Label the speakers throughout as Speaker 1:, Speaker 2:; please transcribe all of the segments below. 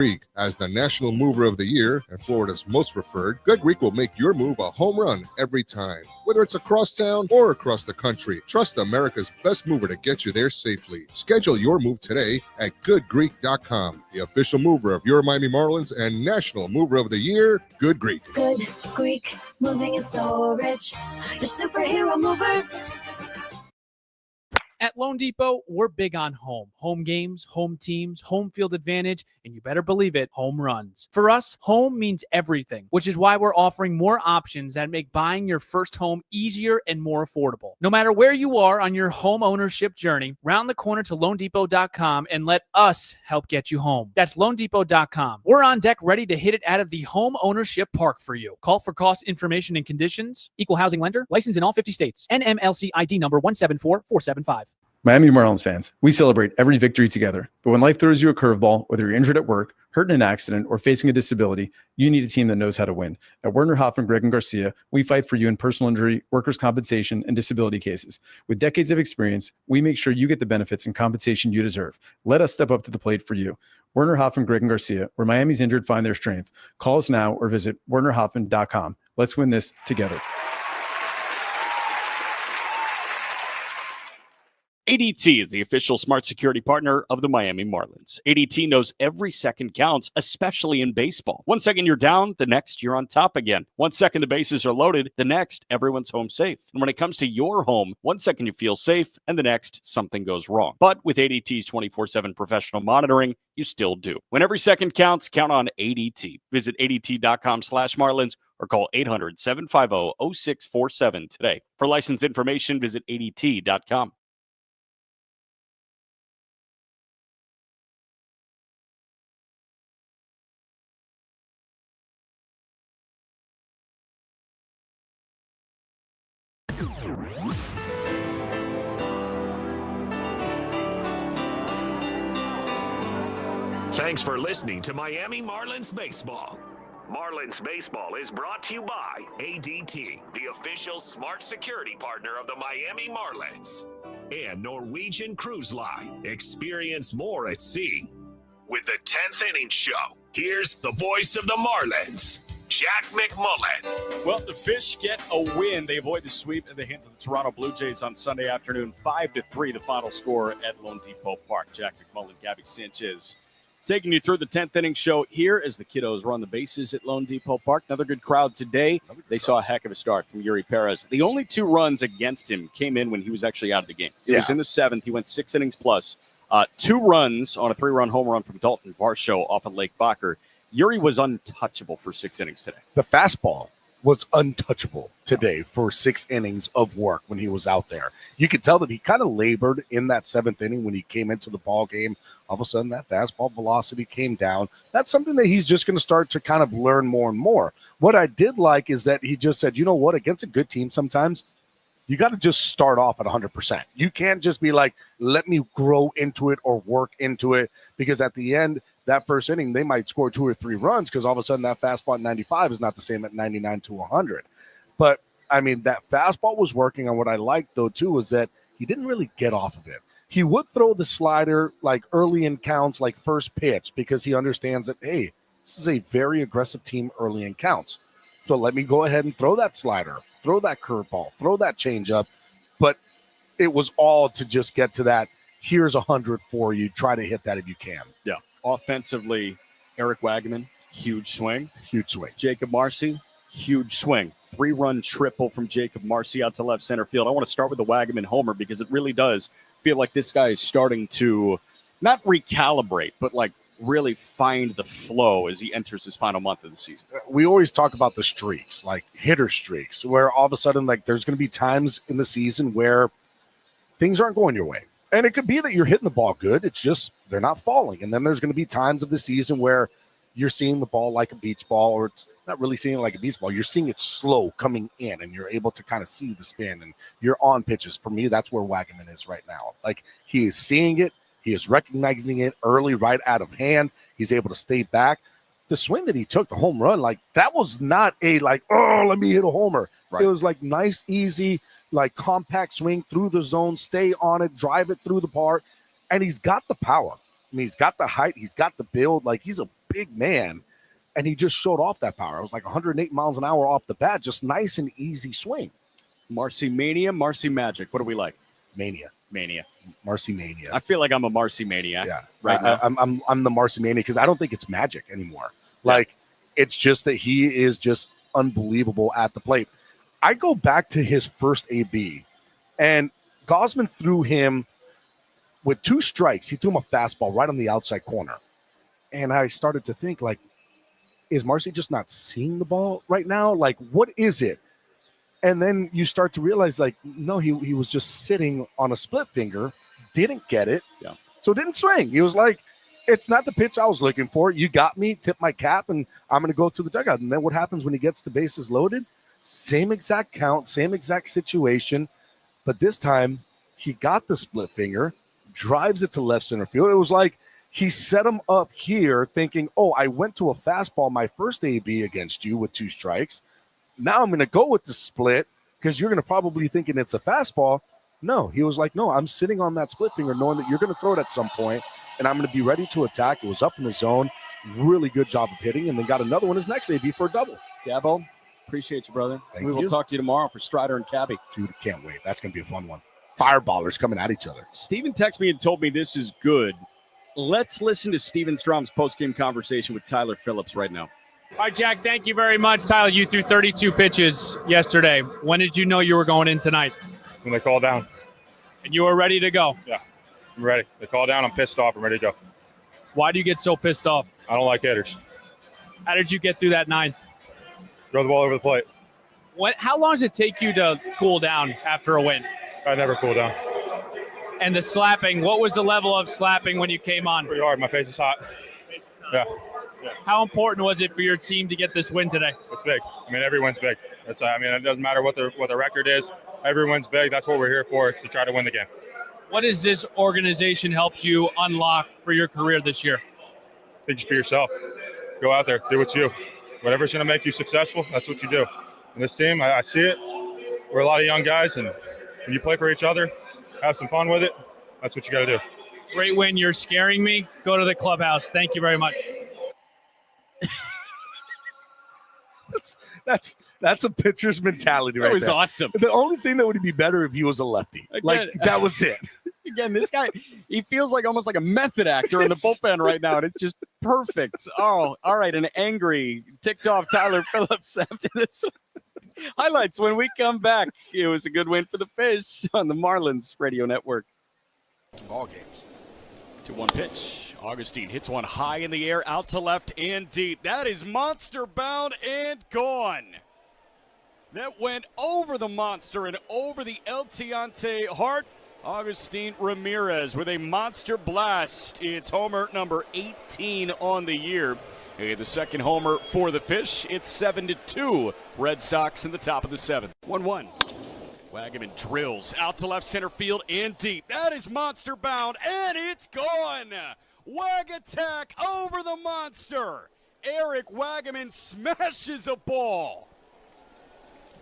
Speaker 1: Greek. As the national mover of the year and Florida's most preferred, Good Greek will make your move a home run every time. Whether it's across town or across the country, trust America's best mover to get you there safely. Schedule your move today at goodgreek.com. The official mover of your Miami Marlins and national mover of the year, Good Greek.
Speaker 2: Good Greek, moving and storage. Your superhero movers.
Speaker 3: At Loan Depot, we're big on home. Home games, home teams, home field advantage, and you better believe it, home runs. For us, home means everything, which is why we're offering more options that make buying your first home easier and more affordable. No matter where you are on your home ownership journey, round the corner to loandepot.com and let us help get you home. That's loandepot.com. We're on deck ready to hit it out of the home ownership park for you. Call for cost information and conditions. Equal housing lender. Licensed in all 50 states. NMLC ID number 174475.
Speaker 4: Miami Marlins fans, we celebrate every victory together. But when life throws you a curveball, whether you're injured at work, hurt in an accident, or facing a disability, you need a team that knows how to win. At Werner Hoffman, Gregg & Garcia, we fight for you in personal injury, workers' compensation, and disability cases. With decades of experience, we make sure you get the benefits and compensation you deserve. Let us step up to the plate for you. Werner Hoffman, Gregg & Garcia, where Miami's injured find their strength. Call us now or visit wernerhoffman.com. Let's win this together.
Speaker 5: ADT is the official smart security partner of the Miami Marlins. ADT knows every second counts, especially in baseball. 1 second you're down, the next you're on top again. 1 second the bases are loaded, the next everyone's home safe. And when it comes to your home, 1 second you feel safe, and the next something goes wrong. But with ADT's 24/7 professional monitoring, you still do. When every second counts, count on ADT. Visit ADT.com/Marlins or call 800-750-0647 today. For license information, visit ADT.com.
Speaker 6: Thanks for listening to Miami Marlins Baseball. Marlins Baseball is brought to you by ADT, the official smart security partner of the Miami Marlins, and Norwegian Cruise Line. Experience more at sea. With the 10th Inning Show, here's the voice of the Marlins, Jack McMullen.
Speaker 5: Well, the Fish get a win. They avoid the sweep at the hands of the Toronto Blue Jays on Sunday afternoon. 5-3, the final score at Loan Depot Park. Jack McMullen, Gabby Sanchez taking you through the 10th inning show here as the kiddos run the bases at Loan Depot Park. Another good crowd today. They saw a heck of a start from Yuri Perez. The only 2 runs against him came in when he was actually out of the game. It was in the 7th. He went 6 innings plus. 2 runs on a 3-run home run from Dalton Varsho off of Lake Bacher. Yuri was untouchable for 6 innings today.
Speaker 7: The fastball was untouchable today for 6 innings of work when he was out there. You could tell that he kind of labored in that 7th inning when he came into the ball game. All of a sudden, that fastball velocity came down. That's something that he's just going to start to kind of learn more and more. What I did like is that he just said, you know what, against a good team sometimes, you got to just start off at 100%. You can't just be like, let me grow into it or work into it, because at the end, that first inning, they might score 2 or 3 runs because all of a sudden that fastball at 95 is not the same at 99 to 100. But, I mean, that fastball was working. And what I liked, though, too, was that he didn't really get off of it. He would throw the slider like early in counts, like first pitch, because he understands that, hey, this is a very aggressive team early in counts. So let me go ahead and throw that slider, throw that curveball, throw that changeup. But it was all to just get to that, here's 100 for you. Try to hit that if you can.
Speaker 5: Yeah. Offensively, Eric Wagaman, huge swing.
Speaker 7: Huge swing.
Speaker 5: Jacob Marcy, huge swing. 3-run triple from Jacob Marcy out to left center field. I want to start with the Wagaman homer because it really does feel like this guy is starting to not recalibrate, but like really find the flow as he enters his final month of the season.
Speaker 7: We always talk about the streaks, like hitter streaks, where all of a sudden, like, there's going to be times in the season where things aren't going your way. And it could be that you're hitting the ball good. It's just they're not falling. And then there's going to be times of the season where you're seeing the ball like a beach ball, or it's not really seeing it like a beach ball. You're seeing it slow coming in, and you're able to kind of see the spin, and you're on pitches. For me, that's where Wagaman is right now. Like, he is seeing it. He is recognizing it early, right out of hand. He's able to stay back. The swing that he took, the home run, like, that was not a, like, oh, let me hit a homer. Right. It was, like, nice, easy, like, compact swing through the zone, stay on it, drive it through the park. And he's got the power. I mean, he's got the height. He's got the build. Like, he's a big man, and he just showed off that power. It was like 108 miles an hour off the bat, just nice and easy swing.
Speaker 5: Marcy Mania, Marcy Magic. What do we like?
Speaker 7: Mania. Marcy Mania.
Speaker 5: I feel like I'm a Marcy Maniac.
Speaker 7: Yeah,
Speaker 5: right now.
Speaker 7: I'm the Marcy Mania because I don't think it's magic anymore. Like, it's just that he is just unbelievable at the plate. I go back to his first AB, and Gosman threw him with 2 strikes. He threw him a fastball right on the outside corner. And I started to think, like, is Marcy just not seeing the ball right now? Like, what is it? And then you start to realize, like, no, he was just sitting on a split finger, didn't get it, so didn't swing. He was like, it's not the pitch I was looking for. You got me, tip my cap, and I'm going to go to the dugout. And then what happens when he gets the bases loaded? Same exact count, same exact situation, but this time he got the split finger, drives it to left center field. It was like he set him up here thinking, oh, I went to a fastball my first AB against you with 2 strikes. Now I'm going to go with the split because you're going to probably thinking it's a fastball. No, he was like, no, I'm sitting on that split finger knowing that you're going to throw it at some point, and I'm going to be ready to attack. It was up in the zone. Really good job of hitting, and then got another one his next AB for a double.
Speaker 5: Gabo, appreciate you, brother.
Speaker 7: Thank
Speaker 5: we will
Speaker 7: you.
Speaker 5: talk to you tomorrow for Strider and Cabby.
Speaker 7: Dude, can't wait. That's going to be a fun one. Fireballers coming at each other.
Speaker 5: Steven texted me and told me this is good. Let's listen to Steven Strom's postgame conversation with Tyler Phillips right now.
Speaker 3: All right, Jack, thank you very much. Tyler, you threw 32 pitches yesterday. When did you know you were going in tonight?
Speaker 8: When they call down.
Speaker 3: And you were ready to go?
Speaker 8: Yeah, I'm ready. They call down, I'm pissed off, I'm ready to go.
Speaker 3: Why do you get so pissed off?
Speaker 8: I don't like hitters.
Speaker 3: How did you get through that 9th?
Speaker 8: Throw the ball over the plate.
Speaker 3: How long does it take you to cool down after a win?
Speaker 8: I never cool down.
Speaker 3: And the slapping, what was the level of slapping when you came on?
Speaker 8: Pretty hard, my face is hot. Yeah.
Speaker 3: How important was it for your team to get this win today?
Speaker 8: It's big. I mean, every win's big. It doesn't matter what the record is. Every win's big. That's what we're here for. It's to try to win the game.
Speaker 3: What has this organization helped you unlock for your career this year?
Speaker 8: I think just be yourself. Go out there, do what's you. Whatever's going to make you successful, that's what you do. And this team, I see it. We're a lot of young guys, and when you play for each other, have some fun with it, that's what you got to do.
Speaker 3: Great win. You're scaring me. Go to the clubhouse. Thank you very much.
Speaker 7: That's a pitcher's mentality right there.
Speaker 5: That was awesome.
Speaker 7: The only thing that would be better if he was a lefty. Like, that was it.
Speaker 5: Again, this guy, he feels like almost like a method actor in the bullpen right now, and it's just perfect. Oh, all right, an angry, ticked off Tyler Phillips after this one. Highlights when we come back. It was a good win for the Fish on the Marlins radio network.
Speaker 7: Ball games.
Speaker 5: 2-1 pitch. Augustine hits one high in the air, out to left and deep. That is monster bound and gone. That went over the monster and over the El Tiante Hart. Augustine Ramirez with a monster blast. It's homer number 18 on the year. The second homer for the Fish. It's 7-2. Red Sox in the top of the 7th. 1-1. Wagaman drills out to left center field and deep. That is monster bound, and it's gone. Wag attack over the monster. Eric Wagaman smashes a ball.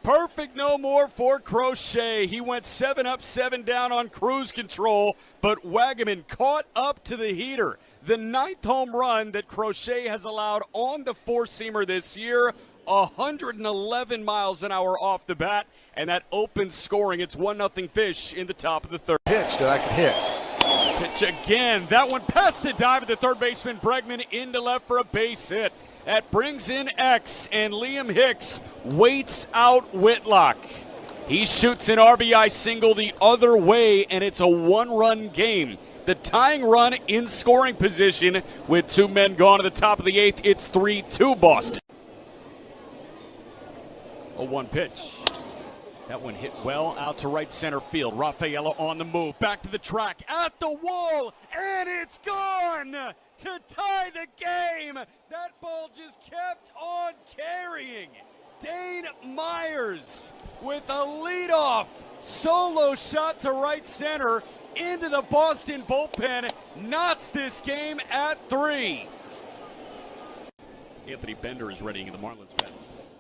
Speaker 5: Perfect no more for Crochet. He went 7 up, 7 down on cruise control, but Wagaman caught up to the heater. The 9th home run that Crochet has allowed on the four-seamer this year, 111 miles an hour off the bat, and that opens scoring. It's 1-0 Fish in the top of the 3rd.
Speaker 7: Pitch that I could hit.
Speaker 5: Pitch again. That one past the dive of the third baseman Bregman into left for a base hit. That brings in X, and Liam Hicks waits out Whitlock. He shoots an RBI single the other way, and it's a 1-run game. The tying run in scoring position with 2 men gone at the top of the 8th. It's 3-2 Boston. 0-1 pitch. That one hit well out to right center field. Rafaela on the move. Back to the track. At the wall. And it's gone to tie the game. That ball just kept on carrying. Dane Myers with a leadoff solo shot to right center into the Boston bullpen. Knots this game at 3. Anthony Bender is readying in the Marlins pen.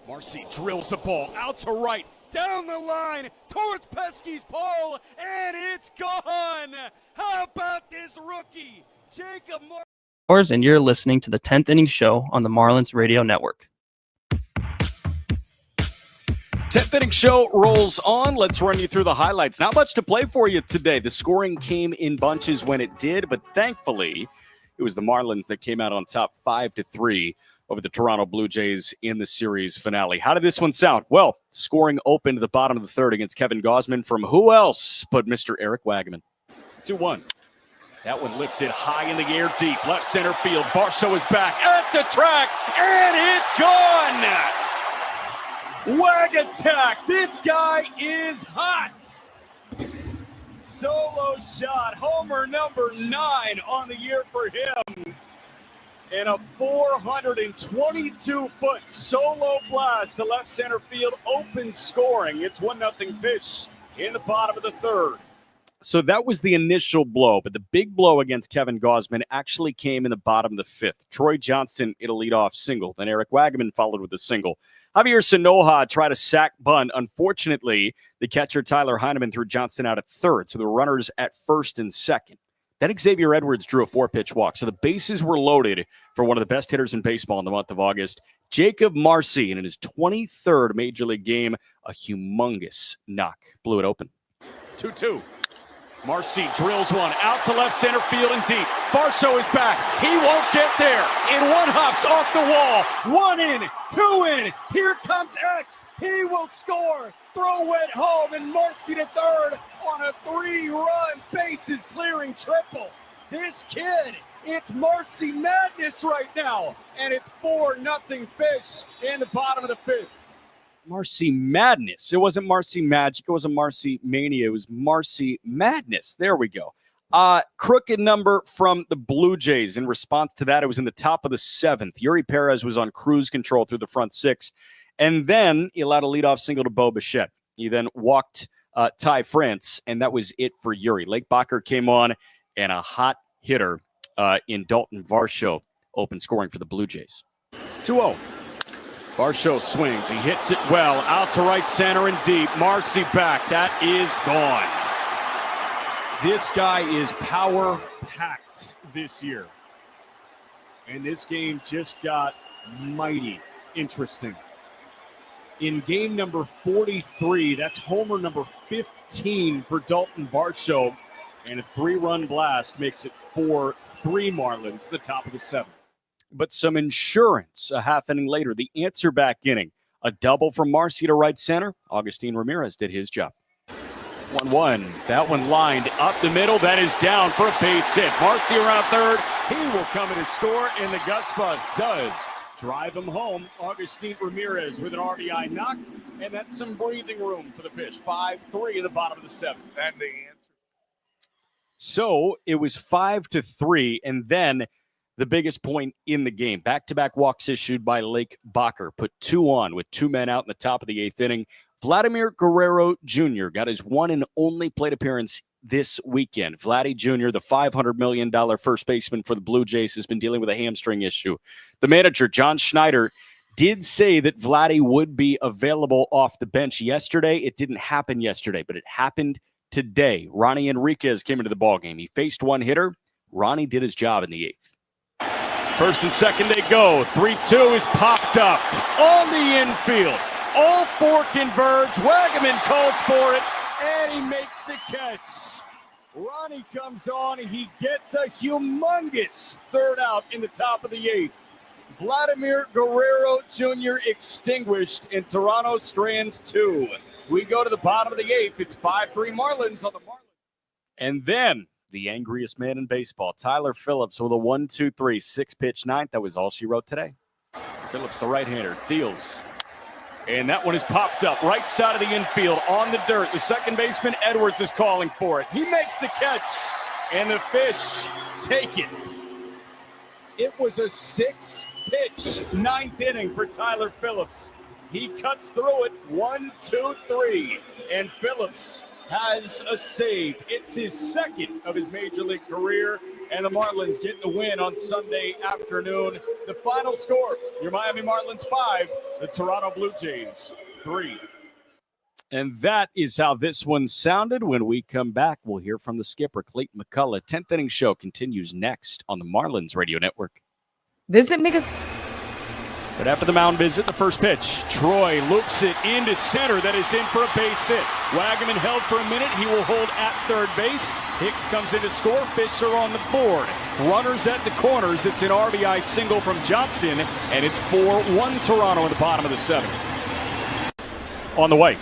Speaker 5: Marcy drills the ball out to right. Down the line towards Pesky's pole, and it's gone. How about this rookie, Jacob Marcy?
Speaker 9: And you're listening to the 10th Inning Show on the Marlins Radio Network.
Speaker 5: 10th Inning Show rolls on. Let's run you through the highlights. Not much to play for you today. The scoring came in bunches when it did, but thankfully it was the Marlins that came out on top 5-3 over the Toronto Blue Jays in the series finale. How did this one sound? Well, scoring opened the bottom of the third against Kevin Gausman from who else but Mr. Eric Wagaman. 2-1. That one lifted high in the air deep. Left center field. Varsho is back at the track, and it's gone! Wag attack! This guy is hot! Solo shot. Homer number 9 on the year for him. And a 422-foot solo blast to left center field. Open scoring. It's 1-0 Fish in the bottom of the third. So that was the initial blow, but the big blow against Kevin Gausman actually came in the bottom of the fifth. Troy Johnston hit a leadoff single. Then Eric Wagaman followed with a single. Javier Sanoja tried a sac bunt. Unfortunately, the catcher Tyler Heineman threw Johnston out at third, so the runners at first and second. Then Xavier Edwards drew a 4-pitch walk, so the bases were loaded for one of the best hitters in baseball in the month of August, Jacob Marcy, and in his 23rd Major League game, a humongous knock. Blew it open. 2-2. Marcy drills one out to left center field and deep. Varsho is back. He won't get there. And one hops off the wall. 1 in, 2 in. Here comes X. He will score. Throw it home, and Marcy to third on a 3-run bases clearing triple. This kid, it's Marcy madness right now. And it's 4-0 Fish in the bottom of the fifth. Marcy Madness. It wasn't Marcy Magic. It wasn't Marcy Mania. It was Marcy Madness. There we go. Crooked number from the Blue Jays. In response to that, it was in the top of the seventh. Yuri Perez was on cruise control through the front six. And then he allowed a leadoff single to Bo Bichette. He then walked Ty France, and that was it for Yuri. Lake Bacher came on, and a hot hitter in Dalton Varsho open scoring for the Blue Jays. 2-0. Varsho swings. He hits it well. Out to right center and deep. Marcy back. That is gone. This guy is power-packed this year. And this game just got mighty interesting. In game number 43, that's homer number 15 for Dalton Varsho. And a 3-run blast makes it 4-3 Marlins, the top of the seventh. But some insurance a half inning later. The answer back inning. A double from Marcy to right center. Augustine Ramirez did his job. 1-1. That one lined up the middle. That is down for a base hit. Marcy around third. He will come in to score, and the Gus Bus does drive him home. Augustine Ramirez with an RBI knock, and that's some breathing room for the Fish. 5-3 in the bottom of the seventh. And the answer. So it was 5-3, and then the biggest point in the game. Back-to-back walks issued by Lake Bacher. Put 2 on with 2 men out in the top of the 8th inning. Vladimir Guerrero Jr. got his one and only plate appearance this weekend. Vladdy Jr., the $500 million first baseman for the Blue Jays, has been dealing with a hamstring issue. The manager, John Schneider, did say that Vladdy would be available off the bench yesterday. It didn't happen yesterday, but it happened today. Ronnie Enriquez came into the ballgame. He faced one hitter. Ronnie did his job in the 8th. First and second they go. 3-2 is popped up on the infield. All 4 converge. Wagaman calls for it, and he makes the catch. Ronnie comes on. He gets a humongous third out in the top of the 8th. Vladimir Guerrero Jr. extinguished, and Toronto strands 2. We go to the bottom of the 8th. It's 5-3 Marlins on the Marlins. And then the angriest man in baseball, Tyler Phillips, with a 1-2-3 6-pitch ninth. That was all she wrote today. Phillips, the right-hander, deals. And that one is popped up right side of the infield on the dirt. The second baseman, Edwards, is calling for it. He makes the catch, and the Fish take it. It was a 6-pitch ninth inning for Tyler Phillips. He cuts through it, 1, 2, 3, and Phillips has a save. It's his second of his Major League career, and the Marlins get the win on Sunday afternoon. The final score, your Miami Marlins 5, the Toronto Blue Jays 3. And that is how this one sounded. When we come back, we'll hear from the skipper, Clayton McCullough. 10th inning show continues next on the Marlins Radio Network.
Speaker 10: Visit Micus.
Speaker 5: But after the mound visit, the first pitch, Troy loops it into center. That is in for a base hit. Wagaman held for a minute. He will hold at third base. Hicks comes in to score. Fisher on the board. Runners at the corners. It's an RBI single from Johnston, and it's 4-1 Toronto in the bottom of the seventh. On the way.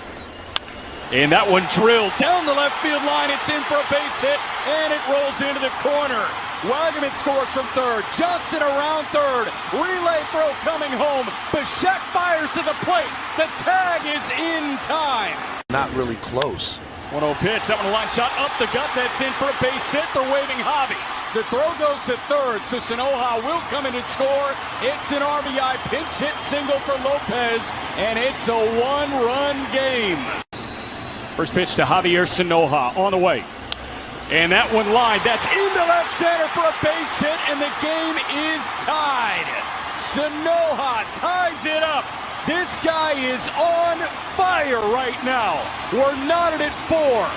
Speaker 5: And that one drilled down the left field line. It's in for a base hit, and it rolls into the corner. Wagaman scores from third. Johnston around third. Relay throw coming home. Bichette fires to the plate. The tag is in time.
Speaker 7: Not really close.
Speaker 5: 1-0 pitch. That one a line shot up the gut. That's in for a base hit. They're waving Javi. The throw goes to third, so Sanoja will come in to score. It's an RBI pinch hit single for Lopez, and it's a one-run game. First pitch to Javier Sanoja on the way. And that one line, that's into left center for a base hit, and the game is tied. Sanoja ties it up. This guy is on fire right now. We're knotted at 4.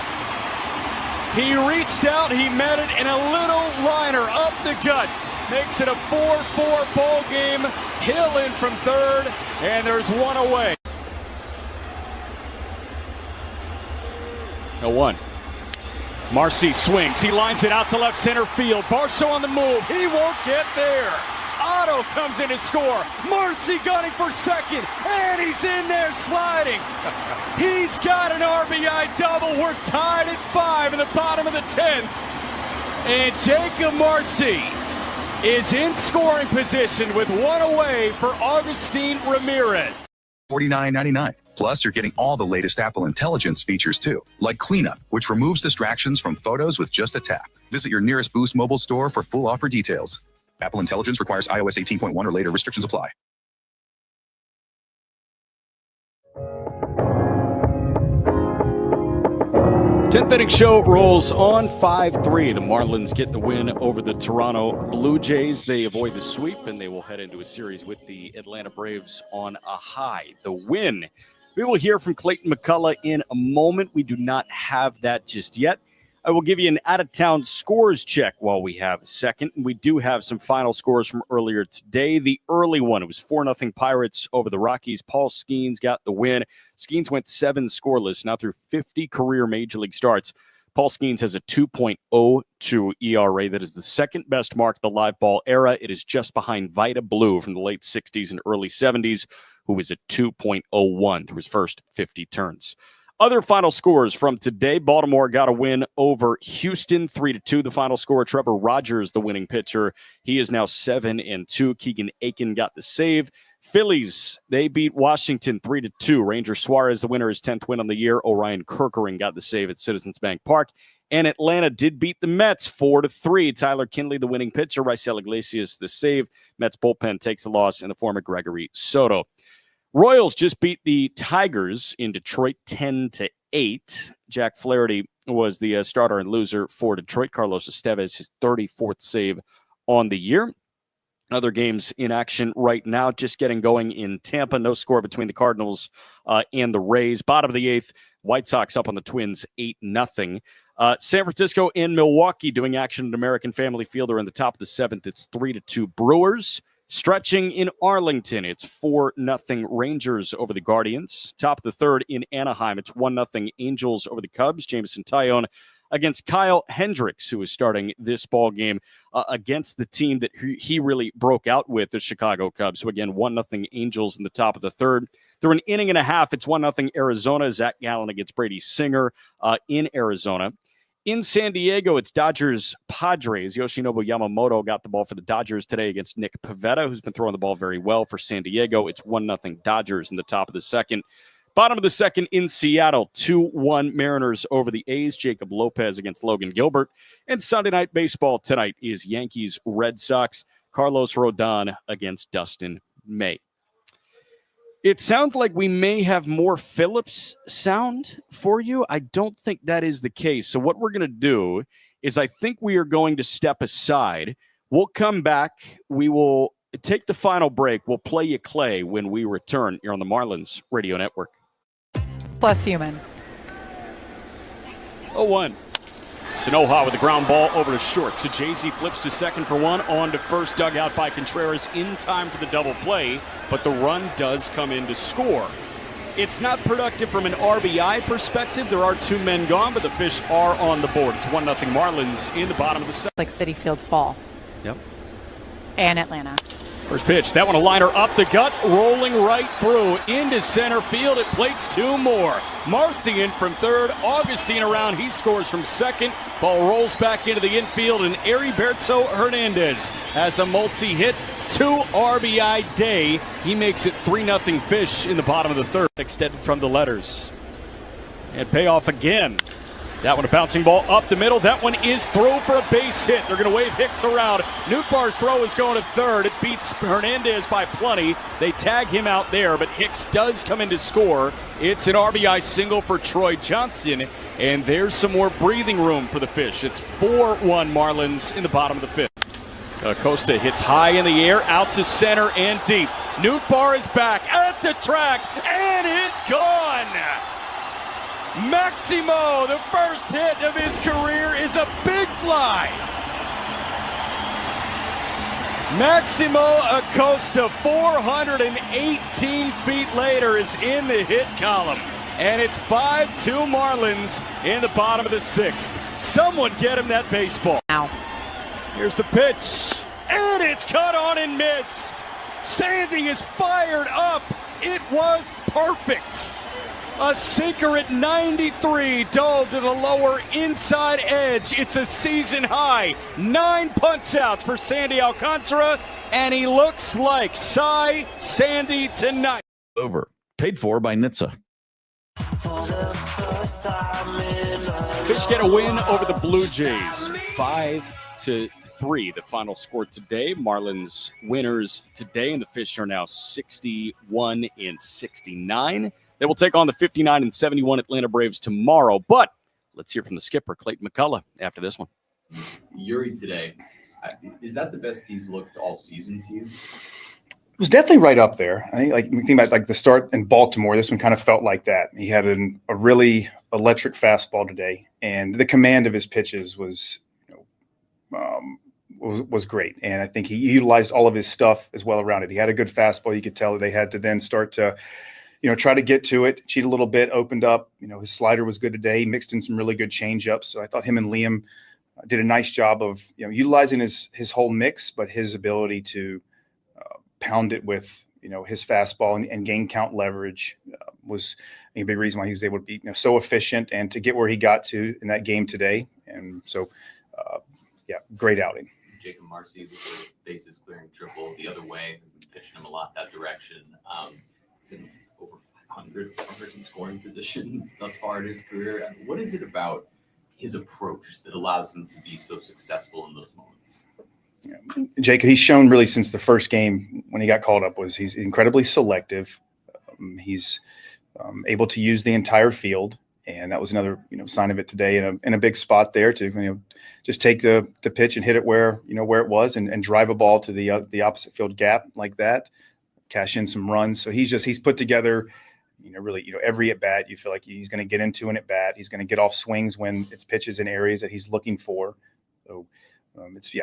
Speaker 5: He reached out, he met it, and a little liner up the gut. Makes it a 4-4 ball game. Hill in from third, and there's one away. 0-1. Marcy swings. He lines it out to left center field. Barstow on the move. He won't get there. Otto comes in to score. Marcy gunning for second, and he's in there sliding. He's got an RBI double. We're tied at 5 in the bottom of the 10th. And Jacob Marcy is in scoring position with one away for Augustine Ramirez.
Speaker 11: $49.99. Plus, you're getting all the latest Apple Intelligence features too, like Cleanup, which removes distractions from photos with just a tap. Visit your nearest Boost mobile store for full offer details. Apple Intelligence requires iOS 18.1 or later. Restrictions apply.
Speaker 5: Tenth inning show rolls on 5-3. The Marlins get the win over the Toronto Blue Jays. They avoid the sweep, and they will head into a series with the Atlanta Braves on a high. The win. We will hear from Clayton McCullough in a moment. We do not have that just yet. I will give you an out-of-town scores check while we have a second. We do have some final scores from earlier today. The early one, it was 4-0 Pirates over the Rockies. Paul Skeens got the win. Skeens went 7 scoreless, now through 50 career Major League starts. Paul Skeens has a 2.02 ERA. That is the second best mark of the live ball era. It is just behind Vida Blue from the late 60s and early 70s, who was at 2.01 through his first 50 turns. Other final scores from today. Baltimore got a win over Houston, 3-2. The final score, Trevor Rogers, the winning pitcher. He is now 7-2. Keegan Aiken got the save. Phillies, they beat Washington 3-2. Ranger Suarez, the winner, his 10th win on the year. Orion Kerkering got the save at Citizens Bank Park. And Atlanta did beat the Mets 4-3. Tyler Kinley, the winning pitcher. Raisel Iglesias, the save. Mets bullpen takes the loss in the form of Gregory Soto. Royals just beat the Tigers in Detroit 10-8. Jack Flaherty was the starter and loser for Detroit. Carlos Estevez, his 34th save on the year. Other games in action right now, just getting going in Tampa. No score between the Cardinals and the Rays. Bottom of the 8th, White Sox up on the Twins 8-0. San Francisco and Milwaukee doing action at American Family Field. They're in the top of the 7th. It's 3-2 Brewers. Stretching in Arlington, it's 4-0 Rangers over the Guardians. Top of the 3rd in Anaheim, it's 1-0 Angels over the Cubs. Jameson Taillon against Kyle Hendricks, who is starting this ball game against the team that he really broke out with, the Chicago Cubs. So again, 1-0 Angels in the top of the 3rd. Through an inning and a half, it's 1-0 Arizona. Zach Gallen against Brady Singer in Arizona. In San Diego, it's Dodgers-Padres. Yoshinobu Yamamoto got the ball for the Dodgers today against Nick Pivetta, who's been throwing the ball very well for San Diego. It's 1-0 Dodgers in the top of the 2nd. Bottom of the 2nd in Seattle, 2-1 Mariners over the A's. Jacob Lopez against Logan Gilbert. And Sunday Night Baseball tonight is Yankees-Red Sox. Carlos Rodon against Dustin May. It sounds like we may have more Phillips sound for you. I don't think that is the case. So what we're going to do is I think we are going to step aside. We'll come back. We will take the final break. We'll play you Clay when we return here on the Marlins Radio Network.
Speaker 10: Plus human.
Speaker 5: 0-1. Sanoha with the ground ball over to short. So Jay-Z flips to second for one, on to first, dug out by Contreras in time for the double play, but the run does come in to score. It's not productive from an RBI perspective. There are 2 men gone, but the Fish are on the board. It's 1-0 Marlins in the bottom of the second.
Speaker 10: Like Citi Field fall.
Speaker 5: Yep.
Speaker 10: And Atlanta.
Speaker 5: First pitch, that one a liner up the gut, rolling right through into center field. It plates 2 more. Marcian from third, Augustine around. He scores from second. Ball rolls back into the infield, and Heriberto Hernandez has a multi-hit, 2 RBI day. He makes it 3-0 Fish in the bottom of the third. Extended from the letters. And payoff again. That one a bouncing ball up the middle. That one is through for a base hit. They're going to wave Hicks around. Nootbaar's throw is going to third. It beats Hernandez by plenty. They tag him out there, but Hicks does come in to score. It's an RBI single for Troy Johnston, and there's some more breathing room for the Fish. It's 4-1 Marlins in the bottom of the fifth. Acosta hits high in the air, out to center and deep. Nootbaar is back at the track, and it's gone. Maximo, the first hit of his career, is a big fly. Maximo Acosta, 418 feet later, is in the hit column. And it's 5-2 Marlins in the bottom of the sixth. Someone get him that baseball.
Speaker 10: Now.
Speaker 5: Here's the pitch. And it's cut on and missed. Sandy is fired up. It was perfect. A sinker at 93, dove to the lower inside edge. It's a season high. 9 punch-outs for Sandy Alcantara, and he looks like Cy Sandy tonight.
Speaker 12: Over. Paid for by NHTSA.
Speaker 5: Fish get a win over the Blue Jays. 5-3, the final score today. Marlins winners today, and the Fish are now 61-69. They will take on the 59-71 Atlanta Braves tomorrow. But let's hear from the skipper, Clayton McCullough, after this one.
Speaker 13: Yuri today, is that the best he's looked all season to you?
Speaker 4: It was definitely right up there. I think, like, you think about like the start in Baltimore, this one kind of felt like that. He had a really electric fastball today, and the command of his pitches was, was great. And I think he utilized all of his stuff as well around it. He had a good fastball. You could tell that they had to then start to, try to get to it, cheat a little bit, opened up. His slider was good today. He mixed in some really good changeups. So I thought him and Liam did a nice job of, utilizing his whole mix, but his ability to pound it with, his fastball and gain count leverage was a big reason why he was able to be so efficient and to get where he got to in that game today. And so, great outing.
Speaker 13: Jacob Marcy with the bases clearing triple the other way, pitching him a lot that direction. He's in over 500 runners in scoring position thus far in his career. What is it about his approach that allows him to be so successful in those moments?
Speaker 4: Yeah. Jacob, he's shown really since the first game when he got called up was he's incredibly selective. He's able to use the entire field, and that was another sign of it today in a big spot there to just take the pitch and hit it where it was and drive a ball to the opposite field gap like that, cash in some runs. So he's put together really every at bat you feel like he's going to get into an at bat. He's going to get off swings when it's pitches in areas that he's looking for. So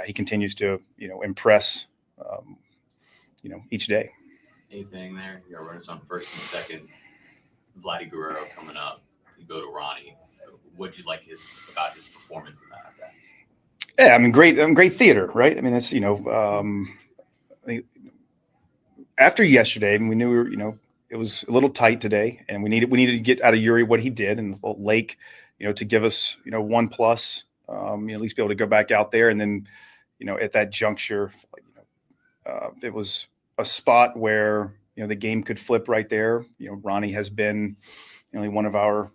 Speaker 4: he continues to impress each day.
Speaker 13: Anything there? You got runners on first and second. Vladdy Guerrero coming up. You go to Ronnie. What'd you like about his performance in that?
Speaker 4: Yeah, I mean, great theater, right? I mean, that's after yesterday, we knew we were, it was a little tight today, and we needed to get out of Yuri what he did in the lake, to give us 1+. At least be able to go back out there, and then at that juncture, it was a spot where the game could flip right there. Ronnie has been one of our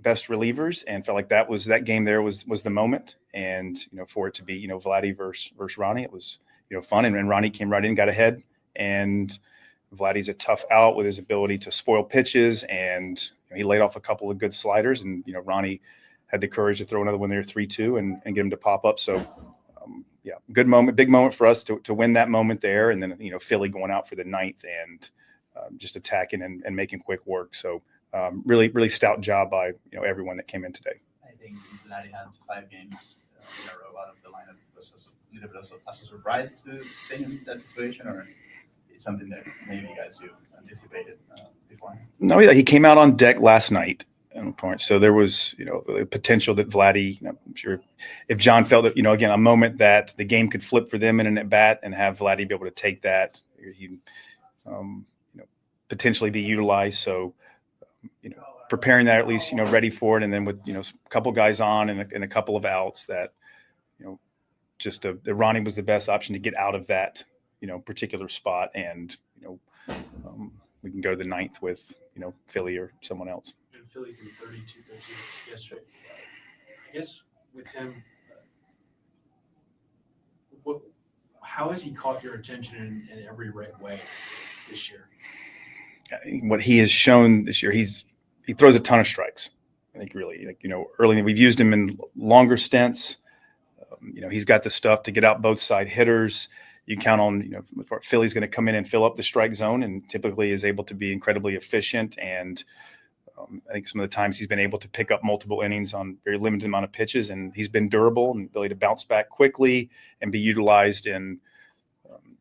Speaker 4: best relievers, and felt like that game there was the moment. And for it to be Vladdy versus Ronnie, it was fun. And Ronnie came right in, got ahead, and Vladdy's a tough out with his ability to spoil pitches, and he laid off a couple of good sliders, and Ronnie had the courage to throw another one there 3-2 and get him to pop up. So good moment, big moment for us to win that moment there, and then Philly going out for the ninth and just attacking and making quick work. So really stout job by everyone that came in today.
Speaker 14: think Vladdy had 5 games in a row out of the lineup was a little bit as a surprise to see him in that situation, or it's something that maybe you guys anticipated before?
Speaker 4: No, yeah, he came out on deck last night. Point. So there was, the potential that Vladdy, I'm sure if John felt that, again, a moment that the game could flip for them in an at bat and have Vladdy be able to take that, he, potentially be utilized. So, preparing that at least, ready for it. And then with, a couple guys on and a couple of outs that, just the Ronnie was the best option to get out of that, particular spot. And, we can go to the 9th with, Philly or someone else.
Speaker 3: Philly threw 32 pitches yesterday. I guess with him, how has he caught your attention in every right way this year?
Speaker 4: What he has shown this year, he throws a ton of strikes. I think really, early we've used him in longer stints. He's got the stuff to get out both side hitters. You count on, Philly's going to come in and fill up the strike zone, and typically is able to be incredibly efficient. And I think some of the times he's been able to pick up multiple innings on very limited amount of pitches, and he's been durable and ability to bounce back quickly and be utilized in,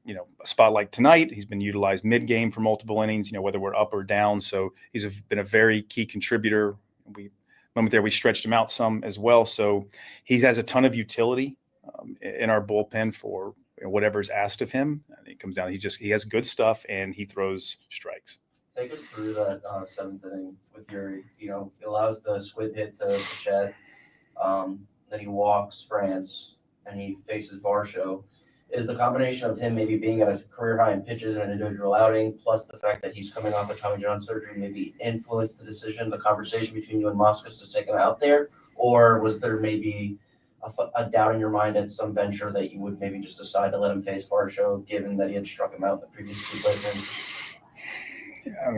Speaker 4: a spot like tonight. He's been utilized mid-game for multiple innings, whether we're up or down. So he's been a very key contributor. We stretched him out some as well. So he has a ton of utility in our bullpen for whatever's asked of him. And it comes down, he has good stuff and he throws strikes.
Speaker 15: Take us through that 7th inning with Yuri. He allows the squid hit to Chet. Then he walks France and he faces Varsho. Is the combination of him maybe being at a career high in pitches in an individual outing, plus the fact that he's coming off of Tommy John surgery, maybe influenced the decision, the conversation between you and Moskos to take him out there? Or was there maybe a doubt in your mind at some venture that you would maybe just decide to let him face Varsho, given that he had struck him out in the previous 2 play games?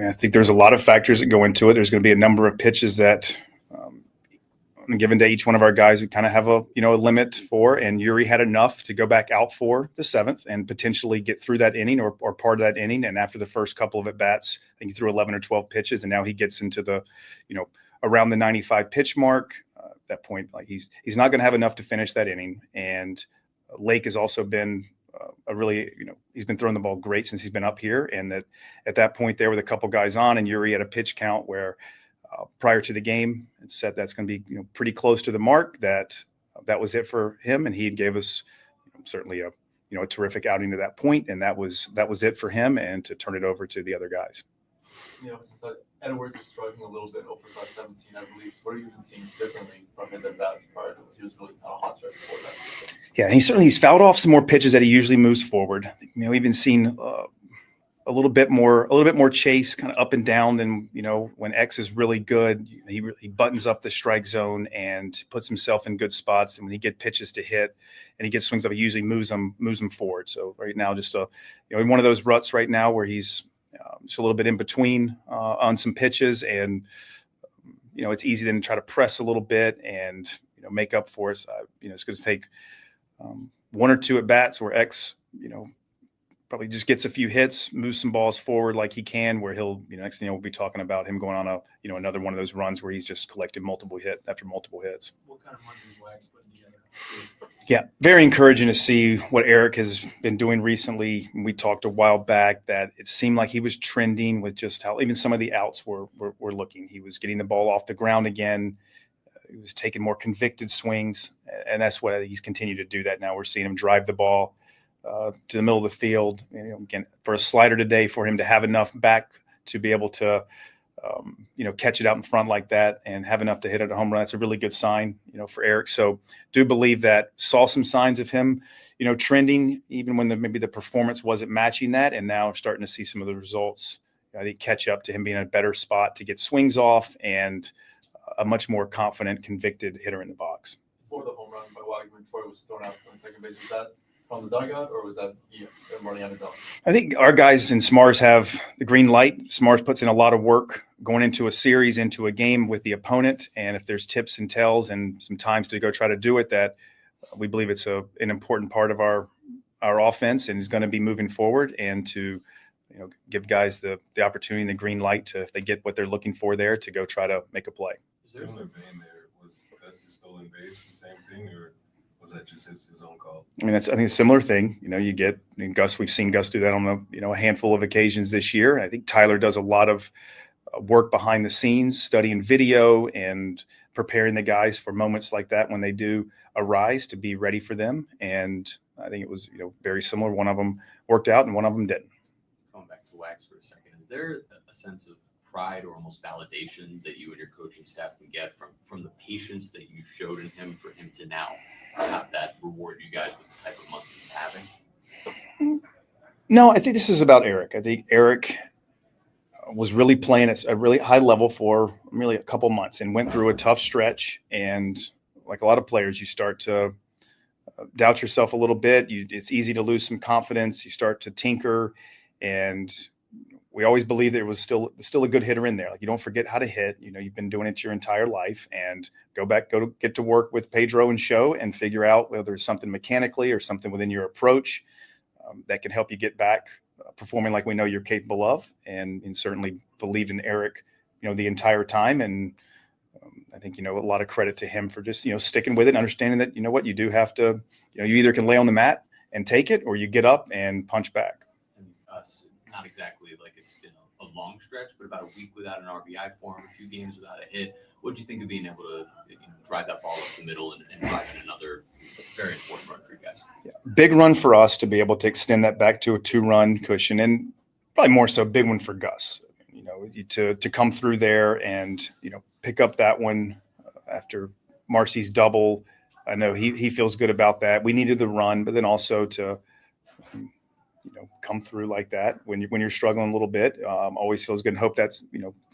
Speaker 4: I think there's a lot of factors that go into it. There's going to be a number of pitches that on a given day, each one of our guys, we kind of have a limit for, and Yuri had enough to go back out for the 7th and potentially get through that inning or part of that inning. And after the first couple of at bats, I think he threw 11 or 12 pitches, and now he gets into the, around the 95 pitch mark. At that point, like he's not going to have enough to finish that inning. And Lake has also been a really, he's been throwing the ball great since he's been up here. And that at that point there with a couple guys on, and Yuri had a pitch count where prior to the game, it said that's going to be pretty close to the mark. That was it for him, and he gave us certainly a terrific outing to that point, and that was it for him, and to turn it over to the other guys.
Speaker 16: Edwards is struggling a little bit over the last 17, I believe. So what have you been seeing differently from his at bats prior to he was really on a hot stretch before that?
Speaker 4: Yeah, he's fouled off some more pitches that he usually moves forward. We've been seeing a little bit more chase kind of up and down than, when X is really good. He buttons up the strike zone and puts himself in good spots. And when he gets pitches to hit and he gets swings up, he usually moves them forward. So right now, just in one of those ruts right now where he's just a little bit in between on some pitches, and it's easy then to try to press a little bit and make up for us. It's going to take 1 or 2 at bats where X probably just gets a few hits, moves some balls forward like he can, where he'll, next thing we'll be talking about him going on another one of those runs where he's just collected multiple hit after multiple hits.
Speaker 3: What kind of runs is Wags putting together?
Speaker 4: Yeah, very encouraging to see what Eric has been doing recently. We talked a while back that it seemed like he was trending with just how even some of the outs were looking. He was getting the ball off the ground again. He was taking more convicted swings, and that's what he's continued to do that now. We're seeing him drive the ball to the middle of the field. Again, for a slider today, for him to have enough back to be able to, catch it out in front like that and have enough to hit it a home run, that's a really good sign, for Eric. So do believe that saw some signs of him, trending even when maybe the performance wasn't matching that. And now starting to see some of the results, I think, catch up to him being in a better spot to get swings off and a much more confident, convicted hitter in the box.
Speaker 16: Before the home run by Wagner, Troy was thrown out on second base. Was that from the dugout, or was that running on his own?
Speaker 4: I think our guys in Smars have the green light. Smars puts in a lot of work going into a series, into a game with the opponent. And if there's tips and tells and some times to go try to do it, that we believe it's an important part of our offense and is going to be moving forward, and to give guys the opportunity and the green light to, if they get what they're looking for there, to go try to make a play.
Speaker 17: Is there a vein there? Was that's just stolen base, the same thing, or was that just his own call?
Speaker 4: I mean, I think a similar thing. You get Gus. We've seen Gus do that on a handful of occasions this year. I think Tyler does a lot of work behind the scenes, studying video and preparing the guys for moments like that when they do arise, to be ready for them. And I think it was very similar. One of them worked out and one of them didn't.
Speaker 13: Going back to Wax for a second, is there a sense of pride or almost validation that you and your coaching staff can get from the patience that you showed in him for him to now have that reward you guys with the type of month he's having?
Speaker 4: No, I think this is about Eric. I think Eric was really playing at a really high level for really a couple months and went through a tough stretch. And like a lot of players, you start to doubt yourself a little bit. It's easy to lose some confidence. You start to tinker, and we always believe there was still a good hitter in there. Like, you don't forget how to hit. You've been doing it your entire life, and go get to work with Pedro and Show and figure out whether there's something mechanically or something within your approach that can help you get back performing like we know you're capable of, and certainly believed in Eric, the entire time. And I think, a lot of credit to him for just, sticking with it, understanding that, what you do have to, you either can lay on the mat and take it, or you get up and punch back.
Speaker 13: And us, not exactly like it's been a long stretch, but about a week without an RBI form, a few games without a hit. What do you think of being able to drive that ball up the middle and drive in another very important run for you guys?
Speaker 4: Yeah. Big run for us to be able to extend that back to a 2-run cushion, and probably more so big one for Gus. To come through there and pick up that one after Marcy's double. I know he feels good about that. We needed the run, but then also to come through like that when you're struggling a little bit, always feels good. And hope that's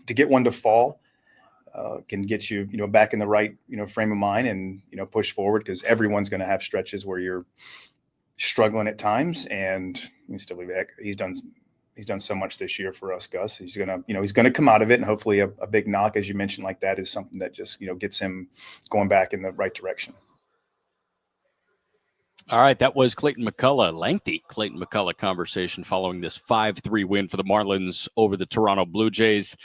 Speaker 4: to get one to fall can get you back in the right frame of mind and push forward, because everyone's going to have stretches where you're struggling at times, and still be back. He's done so much this year for us, Gus. He's gonna come out of it, and hopefully a big knock, as you mentioned, like that, is something that just gets him going back in the right direction.
Speaker 5: All right, that was Clayton McCullough, lengthy Clayton McCullough conversation following this 5-3 win for the Marlins over the Toronto Blue Jays.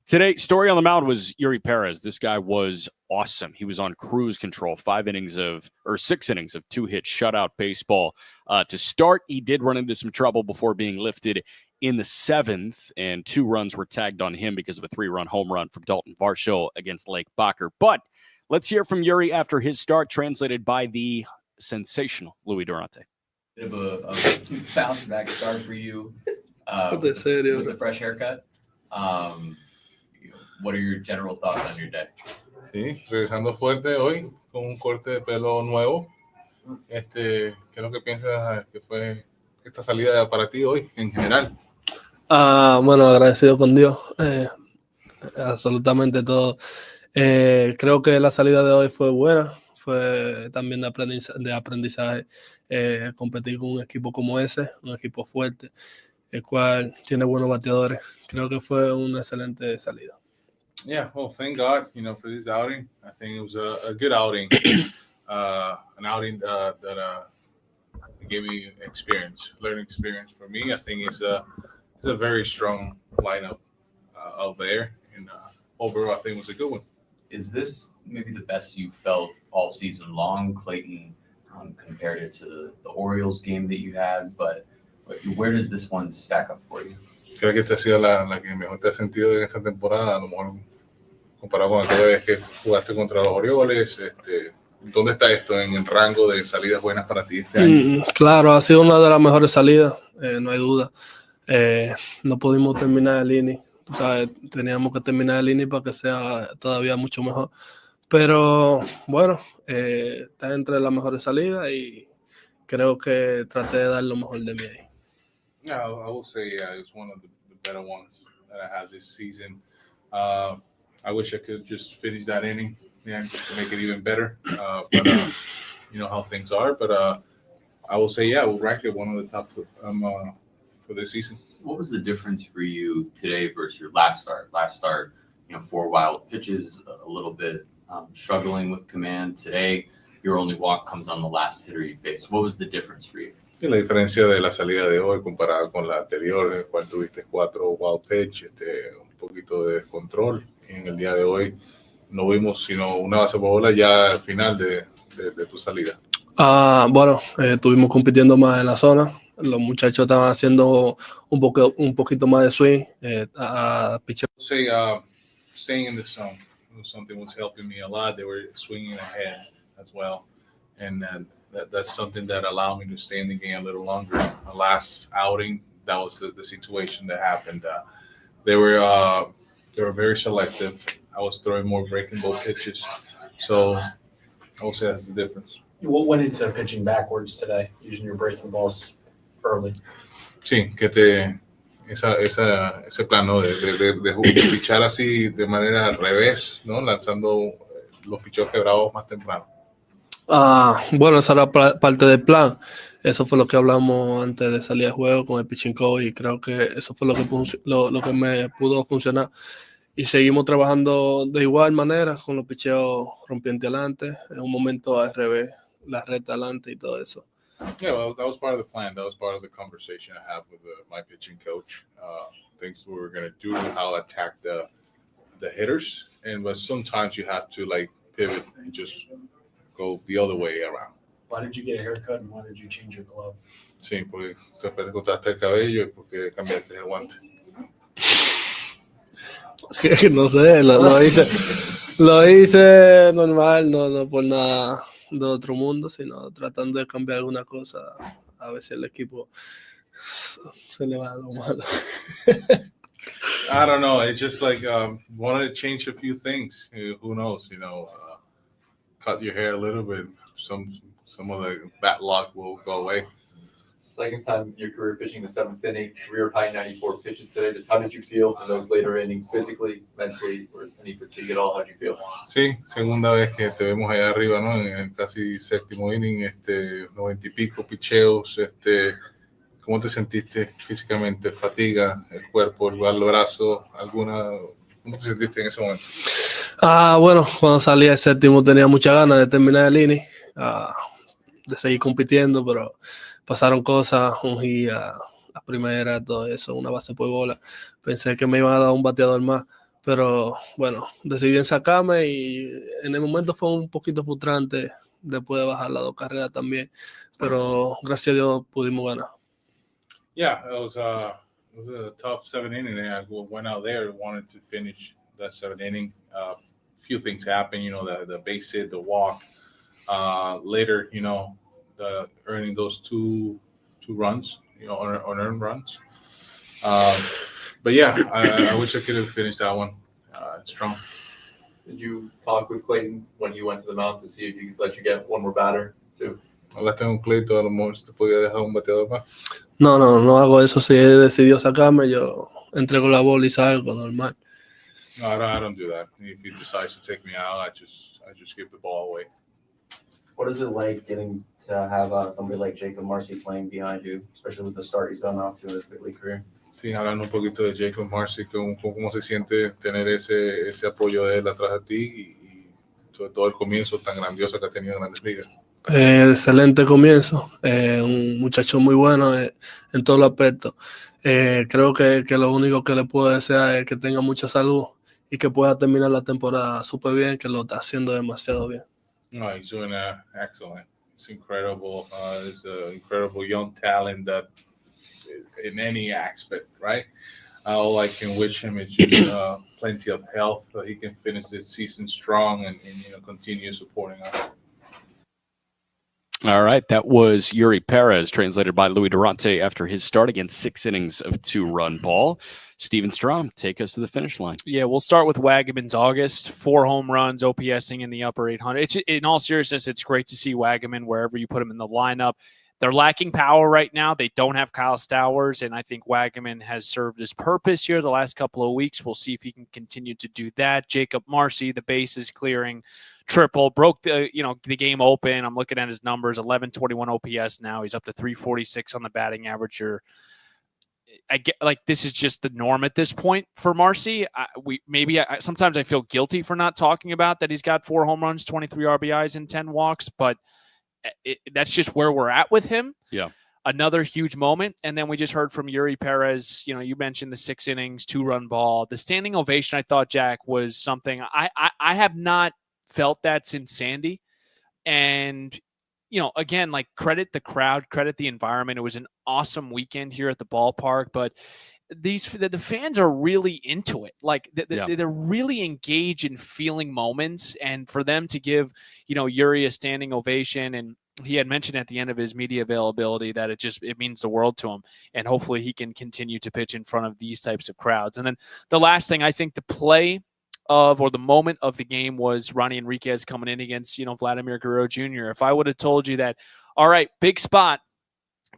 Speaker 5: Today, story on the mound was Yuri Perez. This guy was awesome. He was on cruise control, 6 innings of 2-hit shutout baseball. To start, he did run into some trouble before being lifted in the 7th, and 2 runs were tagged on him because of a 3-run home run from Dalton Varsho against Lake Bacher. But let's hear from Yuri after his start, translated by the sensational Louis Durante.
Speaker 13: Bit of a bounce back start for you with the fresh haircut. What are your general thoughts on your day?
Speaker 18: Sí, regresando fuerte hoy con un corte de pelo nuevo. ¿Qué es lo que piensas que fue esta salida para ti hoy en general?
Speaker 19: Bueno, agradecido con Dios, absolutamente todo. Creo que la salida de hoy fue buena, fue también de aprendizaje, competir con un equipo como ese, un equipo fuerte, el cual tiene buenos bateadores. Creo que fue una excelente salida.
Speaker 18: Yeah, well, thank God, for this outing. I think it was a good outing, an outing that gave me learning experience for me. I think it's a very strong lineup out there, and overall, I think it was a good one.
Speaker 13: Is this maybe the best you felt all season long, Clayton, compared it to the Orioles game that you had? But where does this one stack up for you?
Speaker 18: Creo que esta ha sido la que mejor te ha sentido en esta temporada, a lo mejor comparado con aquella vez que jugaste contra los Orioles. ¿Dónde está esto en el rango de salidas buenas para ti este año?
Speaker 19: Claro, ha sido una de las mejores salidas, no hay duda. No pudimos terminar el inning. Teníamos que terminar el inning para que sea todavía mucho mejor. Pero bueno, está entre las mejores salidas y creo que traté de dar lo mejor de mí ahí.
Speaker 18: Yeah, I will say it was one of the better ones that I had this season. I wish I could just finish that inning, just to make it even better. But you know how things are. But I will say, we'll rank it one of the top for this season.
Speaker 13: What was the difference for you today versus your last start? Last start, 4 wild pitches, a little bit struggling with command. Today, your only walk comes on the last hitter you face. What was the difference for you?
Speaker 18: Y la diferencia de la salida de hoy comparada con la anterior, en la cual tuviste 4 wild pitch, un poquito de descontrol. Y en el día de hoy, no vimos sino una base por bola ya al final de tu salida.
Speaker 19: Bueno, estuvimos compitiendo más en la zona. Los muchachos estaban haciendo un poquito más de swing a pitcher.
Speaker 18: Say, staying in the zone was something was helping me a lot. They were swinging ahead as well, and that's something that allowed me to stay in the game a little longer. The last outing, that was the situation that happened. They were very selective. I was throwing more breaking ball pitches, so I would say that's the difference.
Speaker 20: What went into pitching backwards today, using your breaking balls early?
Speaker 18: Sí, ese plano de pichar así de manera al revés, ¿no? Lanzando los picheos quebrados más temprano.
Speaker 19: Bueno, esa era parte del plan. Eso fue lo que hablamos antes de salir al juego con el pitching coach y creo que eso fue lo que me pudo funcionar. Y seguimos trabajando de igual manera con los picheos rompientes adelante, en un momento al revés, la recta adelante y todo eso.
Speaker 18: Yeah, well, that was part of the plan. That was part of the conversation I had with my pitching coach. Things we were going to do, how to attack the hitters. But sometimes you have to like pivot and just go the other way around.
Speaker 20: Why did you get a haircut and why did you change your glove?
Speaker 18: Sí, porque te cortaste el cabello y porque cambiaste el guante.
Speaker 19: No sé, lo hice normal, no por nada de otro mundo, sino tratando de cambiar alguna cosa. A ver si el equipo se le va algo malo.
Speaker 18: I don't know. It's just like wanted to change a few things. Who knows? Cut your hair a little bit. Some of the bad luck will go away.
Speaker 16: Second time in your career pitching the seventh inning, career high 94 pitches today. Just how did you feel in those later innings, physically, mentally, or any fatigue at all? How did you feel?
Speaker 18: Sí, segunda vez que te vemos allá arriba, ¿no? En el casi séptimo inning, 90 y pico picheos, ¿cómo te sentiste físicamente? ¿Fatiga, el cuerpo, el brazo, cómo te sentiste en ese momento?
Speaker 19: Bueno, cuando salí el séptimo tenía muchas ganas de terminar el inning, de seguir compitiendo, pero pasaron cosas, un hit a primera, todo eso, una base por bola. Pensé que me iban a dar un bateador más, pero bueno, decidí en sacarme y en el momento fue un poquito frustrante después de bajar las 2 carreras también, pero gracias a Dios pudimos ganar.
Speaker 18: Yeah, it was a tough 7th inning. I went out there, wanted to finish that 7th inning. A few things happened, the base hit, the walk. Later, earning those two runs, unearned runs. But yeah, I wish I could have finished that one strong.
Speaker 16: Did you talk with Clayton when you went to the mound to see if he could let you get one more batter too?
Speaker 18: Hablaste con Clayton, a lo mejor te podía dejar un bateador más.
Speaker 19: No hago eso. Si él decidió sacarme, yo entrego la bola y salgo normal.
Speaker 18: No, I don't do that. If he decides to take me out, I just give the ball away.
Speaker 15: What is it like getting to have somebody like Jacob Marcy playing behind you, especially with the start he's gone off to in his big league career?
Speaker 18: Sí, hablando un poquito de Jacob Marcy, cómo se siente tener ese apoyo de él atrás de ti y sobre todo el comienzo tan grandioso que ha tenido en Grandes Ligas.
Speaker 19: Excelente comienzo, un muchacho muy bueno en todos los aspectos. Creo que lo único que le puedo desear es que tenga mucha salud y que pueda terminar la temporada súper bien, que lo está haciendo demasiado bien.
Speaker 18: No, he's doing excellent. It's incredible. He's an incredible young talent that in any aspect, right? All I can wish him is just plenty of health so he can finish this season strong and continue supporting us.
Speaker 5: All right, that was Yuri Perez, translated by Louis Durante after his start against 6 innings of 2-run ball. Steven Strom, take us to the finish line.
Speaker 3: Yeah, we'll start with Wagaman's August. 4 home runs, OPSing in the upper 800. In all seriousness, it's great to see Wagaman wherever you put him in the lineup. They're lacking power right now. They don't have Kyle Stowers, and I think Wagaman has served his purpose here the last couple of weeks. We'll see if he can continue to do that. Jacob Marcy, the bases clearing triple, broke the game open. I'm looking at his numbers, 1121 OPS now. He's up to 346 on the batting average here. I get this is just the norm at this point for Marcy. Sometimes I feel guilty for not talking about that. He's got 4 home runs, 23 RBIs, and 10 walks, but that's just where we're at with him.
Speaker 5: Yeah.
Speaker 3: Another huge moment. And then we just heard from Yuri Perez. You mentioned the 6 innings, 2-run ball. The standing ovation, I thought, Jack, was something I I have not felt that since Sandy. And, again, like credit the crowd, credit the environment. It was an awesome weekend here at the ballpark, but the fans are really into it. Like they're really engaged in feeling moments, and for them to give, Yuri a standing ovation, and he had mentioned at the end of his media availability that it means the world to him, and hopefully he can continue to pitch in front of these types of crowds. And then the last thing, I think the play of, or the moment of the game, was Ronnie Enriquez coming in against, Vladimir Guerrero Jr. If I would have told you that, all right, big spot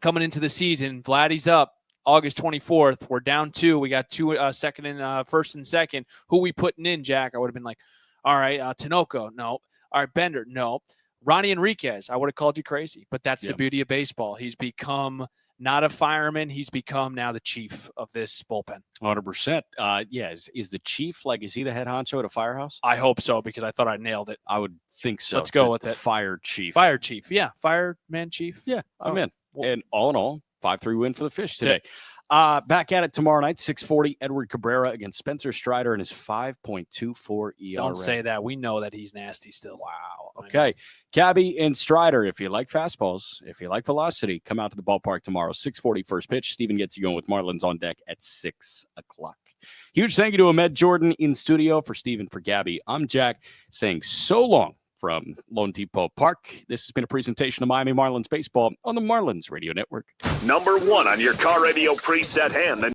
Speaker 3: coming into the season, Vladdy's up August 24th, we're down 2, we got 2 second and first and second, who we putting in, Jack? I would have been like, all right, Tinoco, no. All right, Bender, no. Ronnie Enriquez, I would have called you crazy, but that's the beauty of baseball. He's become not a fireman. He's become now the chief of this bullpen.
Speaker 5: 100%. Is the chief, is he the head honcho at a firehouse?
Speaker 3: I hope so, because I thought I nailed it.
Speaker 5: I would think so.
Speaker 3: Let's go with it.
Speaker 5: Fire chief.
Speaker 3: Fire chief. Yeah. Fireman chief.
Speaker 5: Yeah, I'm in.
Speaker 3: Well,
Speaker 5: and all in all, 5-3 win for the Fish today. Back at it tomorrow night, 6:40, Edward Cabrera against Spencer Strider and his 5.24 ERA.
Speaker 3: Don't say that. We know that he's nasty still.
Speaker 5: Wow. Okay. Cabby and Strider, if you like fastballs, if you like velocity, come out to the ballpark tomorrow, 6:40 first pitch. Steven gets you going with Marlins on deck at 6 o'clock. Huge thank you to Ahmed Jordan in studio. For Steven, for Gabby, I'm Jack, saying so long from Lone Depot Park. This has been a presentation of Miami Marlins baseball on the Marlins Radio Network.
Speaker 6: Number 1 on your car radio preset hand.